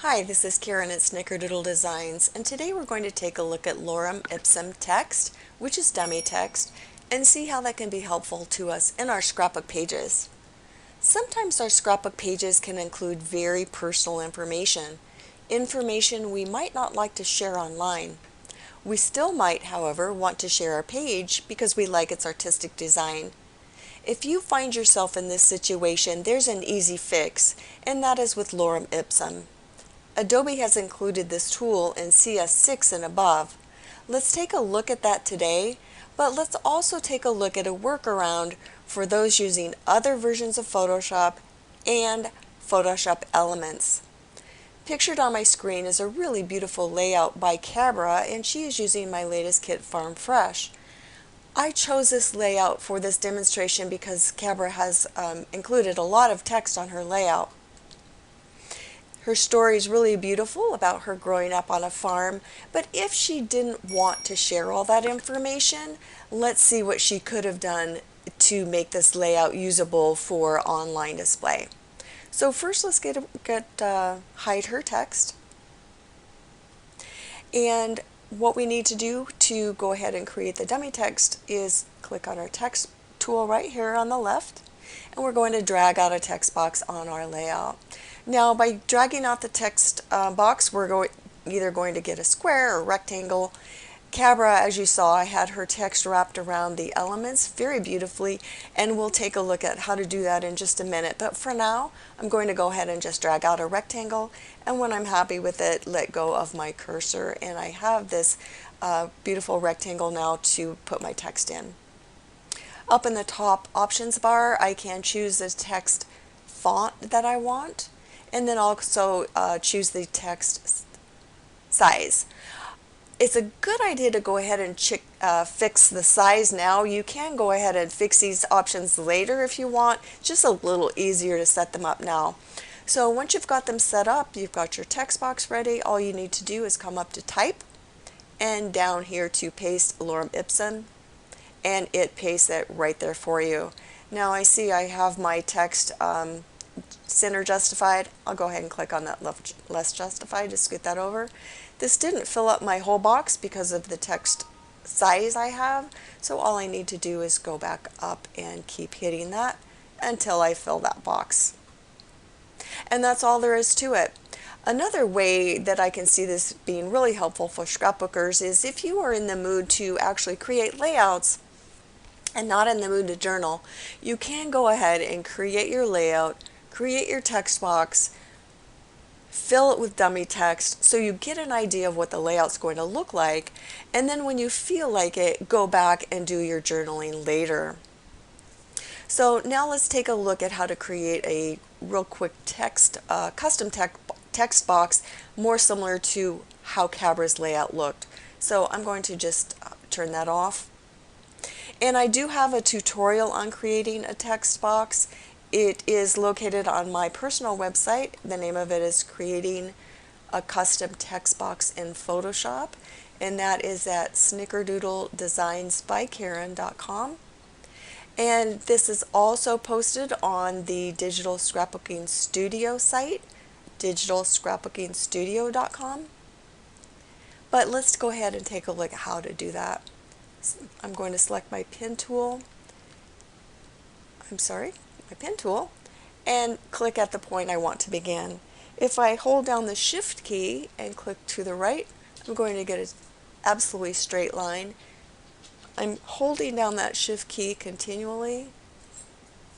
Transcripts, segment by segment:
Hi, this is Karen at Snickerdoodle Designs, and today we're going to take a look at Lorem Ipsum text, which is dummy text, and see how that can be helpful to us in our scrapbook pages. Sometimes our scrapbook pages can include very personal information we might not like to share online. We still might, however, want to share our page because we like its artistic design. If you find yourself in this situation, there's an easy fix, and that is with Lorem Ipsum. Adobe has included this tool in CS6 and above. Let's take a look at that today, but let's also take a look at a workaround for those using other versions of Photoshop and Photoshop Elements. Pictured on my screen is a really beautiful layout by Cabra, and she is using my latest kit, Farm Fresh. I chose this layout for this demonstration because Cabra has included a lot of text on her layout. Her story is really beautiful about her growing up on a farm, but if she didn't want to share all that information, let's see what she could have done to make this layout usable for online display. So first let's hide her text. And what we need to do to go ahead and create the dummy text is click on our text tool right here on the left, and we're going to drag out a text box on our layout. Now, by dragging out the text box, we're either going to get a square or rectangle. Cabra, as you saw, had her text wrapped around the elements very beautifully, and we'll take a look at how to do that in just a minute. But for now, I'm going to go ahead and just drag out a rectangle, and when I'm happy with it, let go of my cursor, and I have this beautiful rectangle now to put my text in. Up in the top options bar, I can choose the text font that I want, and then also choose the text size. It's a good idea to go ahead and fix the size now. You can go ahead and fix these options later if you want. It's just a little easier to set them up now. So once you've got them set up, you've got your text box ready, all you need to do is come up to Type and down here to Paste Lorem Ipsum, and it pastes it right there for you. Now I see I have my text center justified. I'll go ahead and click on that less justified to scoot that over. This didn't fill up my whole box because of the text size I have, so all I need to do is go back up and keep hitting that until I fill that box. And that's all there is to it. Another way that I can see this being really helpful for scrapbookers is if you are in the mood to actually create layouts and not in the mood to journal, you can go ahead and create your layout, create your text box, fill it with dummy text so you get an idea of what the layout's going to look like, and then when you feel like it, go back and do your journaling later. So now let's take a look at how to create a real quick custom text box more similar to how Cabra's layout looked. So I'm going to just turn that off. And I do have a tutorial on creating a text box. It is located on my personal website. The name of it is Creating a Custom Text Box in Photoshop, and that is at snickerdoodledesignsbykaren.com. And this is also posted on the Digital Scrapbooking Studio site, digitalscrapbookingstudio.com. But let's go ahead and take a look at how to do that. I'm going to select my pen tool. My pen tool, and click at the point I want to begin. If I hold down the Shift key and click to the right, I'm going to get an absolutely straight line. I'm holding down that Shift key continually,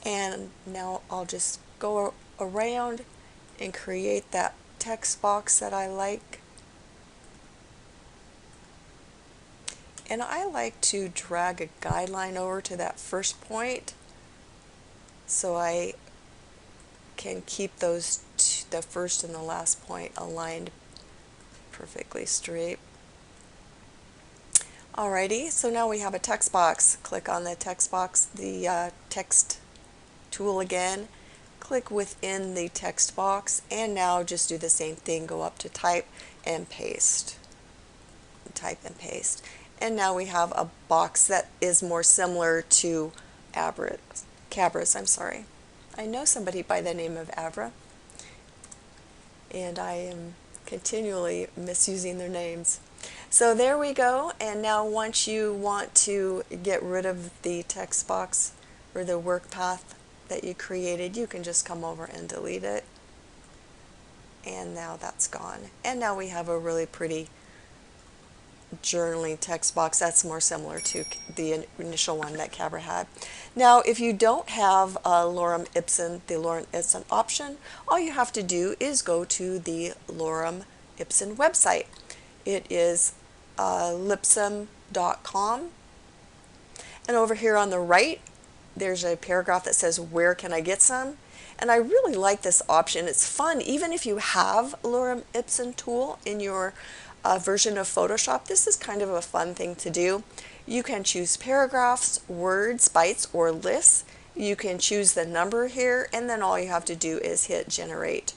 and now I'll just go around and create that text box that I like. And I like to drag a guideline over to that first point so I can keep those the first and the last point aligned perfectly straight. Alrighty, so now we have a text box. Click on the text box, the text tool again, click within the text box, and now just do the same thing. Go up to Type and Paste. Type and Paste. And now we have a box that is more similar to Cabra's. I know somebody by the name of Avra. and I am continually misusing their names. So there we go, and now once you want to get rid of the text box or the work path that you created, you can just come over and delete it. And now that's gone. And now we have a really pretty journaling text box that's more similar to the initial one that Cabra had. Now, if you don't have Lorem Ipsum, the Lorem Ipsum option, all you have to do is go to the Lorem Ipsum website. It is lipsum.com, and over here on the right there's a paragraph that says where can I get some, and I really like this option. It's fun even if you have Lorem Ipsum tool in your version of Photoshop. This is kind of a fun thing to do. You can choose paragraphs, words, bytes, or lists. You can choose the number here, and then all you have to do is hit generate.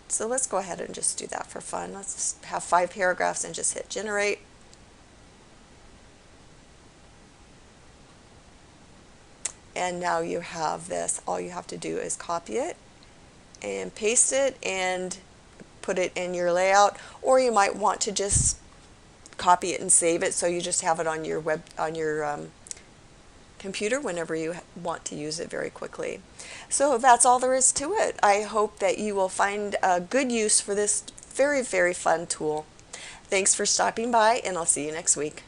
So let's go ahead and just do that for fun. Let's just have 5 paragraphs and just hit generate. And now you have this. All you have to do is copy it and paste it and put it in your layout, or you might want to just copy it and save it so you just have it on your computer whenever you want to use it very quickly. So that's all there is to it. I hope that you will find a good use for this very, very fun tool. Thanks for stopping by, and I'll see you next week.